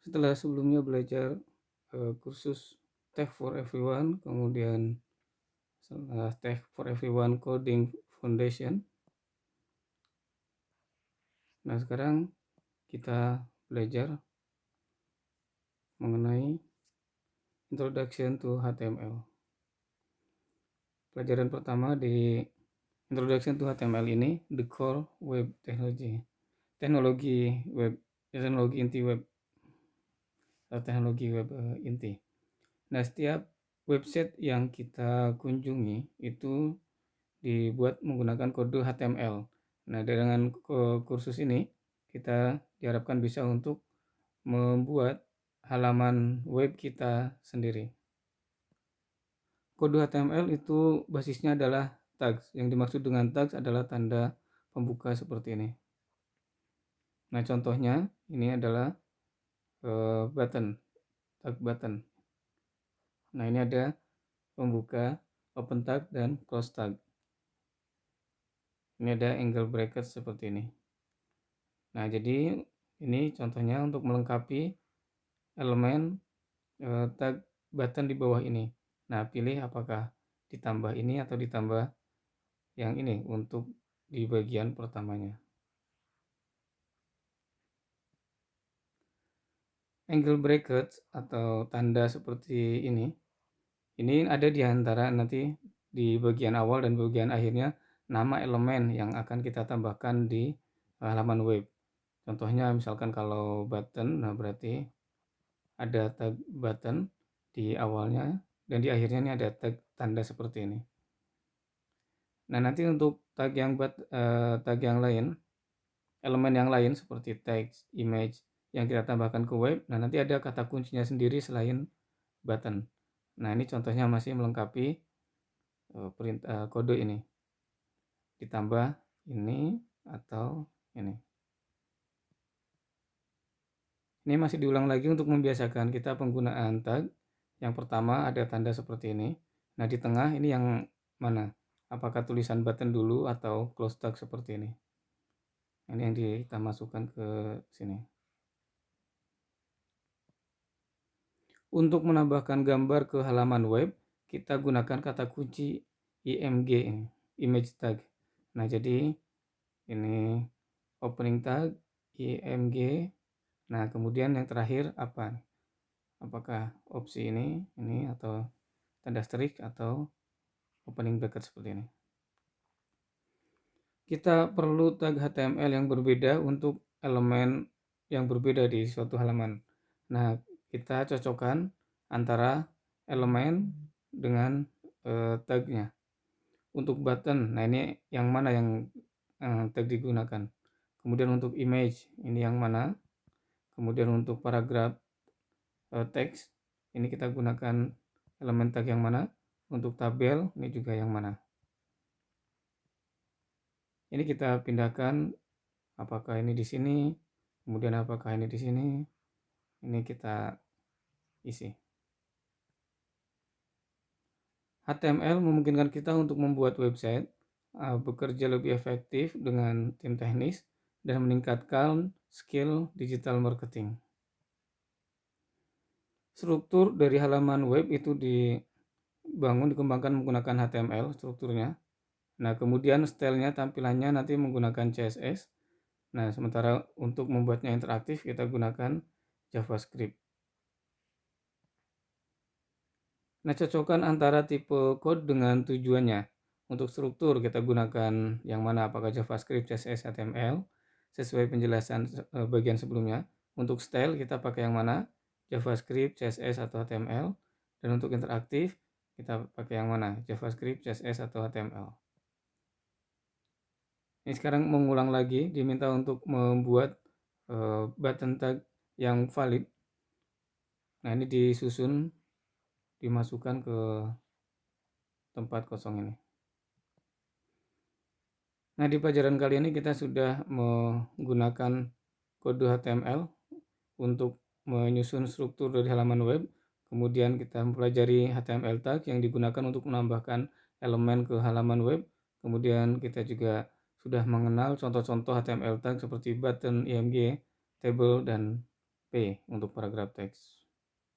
Setelah sebelumnya belajar kursus Tech for Everyone, kemudian setelah Tech for Everyone Coding Foundation. Nah, sekarang kita belajar mengenai Introduction to HTML. Pelajaran pertama di Introduction to HTML ini the core web technology. Teknologi inti web atau teknologi web inti. Nah, setiap website yang kita kunjungi itu dibuat menggunakan kode HTML. Nah, dengan kursus ini kita diharapkan bisa untuk membuat halaman web kita sendiri. Kode HTML itu basisnya adalah tags. Yang dimaksud dengan tags adalah tanda pembuka seperti ini. Nah, contohnya ini adalah button, tag button. Nah, ini ada pembuka, open tag, dan close tag. Ini ada angle bracket seperti ini. Nah, jadi ini contohnya untuk melengkapi elemen tag button di bawah ini. Nah, pilih apakah ditambah ini atau ditambah yang ini untuk di bagian pertamanya. Angle bracket atau tanda seperti ini ada di antara nanti di bagian awal dan bagian akhirnya nama elemen yang akan kita tambahkan di halaman web. Contohnya misalkan kalau button, nah berarti ada tag button di awalnya dan di akhirnya ini ada tanda seperti ini. Nah, nanti untuk tag yang lain, elemen yang lain seperti text, image yang kita tambahkan ke web, nah nanti ada kata kuncinya sendiri selain button. Nah, ini contohnya masih melengkapi kode ini. Ditambah ini atau ini. Ini masih diulang lagi untuk membiasakan kita penggunaan tag. Yang pertama ada tanda seperti ini. Nah, di tengah ini yang mana? Apakah tulisan button dulu atau close tag seperti ini? Ini yang kita masukkan ke sini. Untuk menambahkan gambar ke halaman web, kita gunakan kata kunci IMG ini, image tag. Nah, jadi ini opening tag, IMG. Nah, kemudian yang terakhir apa? Apakah opsi ini atau tanda strik atau opening bracket seperti ini. Kita perlu tag HTML yang berbeda untuk elemen yang berbeda di suatu halaman. Nah, kita cocokkan antara elemen dengan tagnya. Untuk button, nah ini yang mana yang tag digunakan. Kemudian untuk image, ini yang mana. Kemudian untuk paragraf teks, ini kita gunakan elemen tag yang mana. Untuk tabel, ini juga yang mana. Ini kita pindahkan, apakah ini di sini, kemudian apakah ini di sini, ini kita isi. HTML memungkinkan kita untuk membuat website bekerja lebih efektif dengan tim teknis dan meningkatkan skill digital marketing. Struktur dari halaman web itu dikembangkan menggunakan HTML strukturnya. Nah, kemudian stylenya, tampilannya nanti menggunakan CSS. Nah, sementara untuk membuatnya interaktif kita gunakan JavaScript. Nah, cocokkan antara tipe code dengan tujuannya. Untuk struktur kita gunakan yang mana, apakah JavaScript, CSS, HTML sesuai penjelasan bagian sebelumnya. Untuk style kita pakai yang mana, JavaScript, CSS, atau HTML. Dan untuk interaktif kita pakai yang mana, JavaScript, CSS, atau HTML. Ini sekarang mengulang lagi, diminta untuk membuat button tag yang valid. Nah, ini disusun, dimasukkan ke tempat kosong ini. Nah, di pelajaran kali ini kita sudah menggunakan kode HTML untuk menyusun struktur dari halaman web. Kemudian kita mempelajari HTML tag yang digunakan untuk menambahkan elemen ke halaman web. Kemudian kita juga sudah mengenal contoh-contoh HTML tag seperti button, IMG, table, dan P untuk paragraf teks.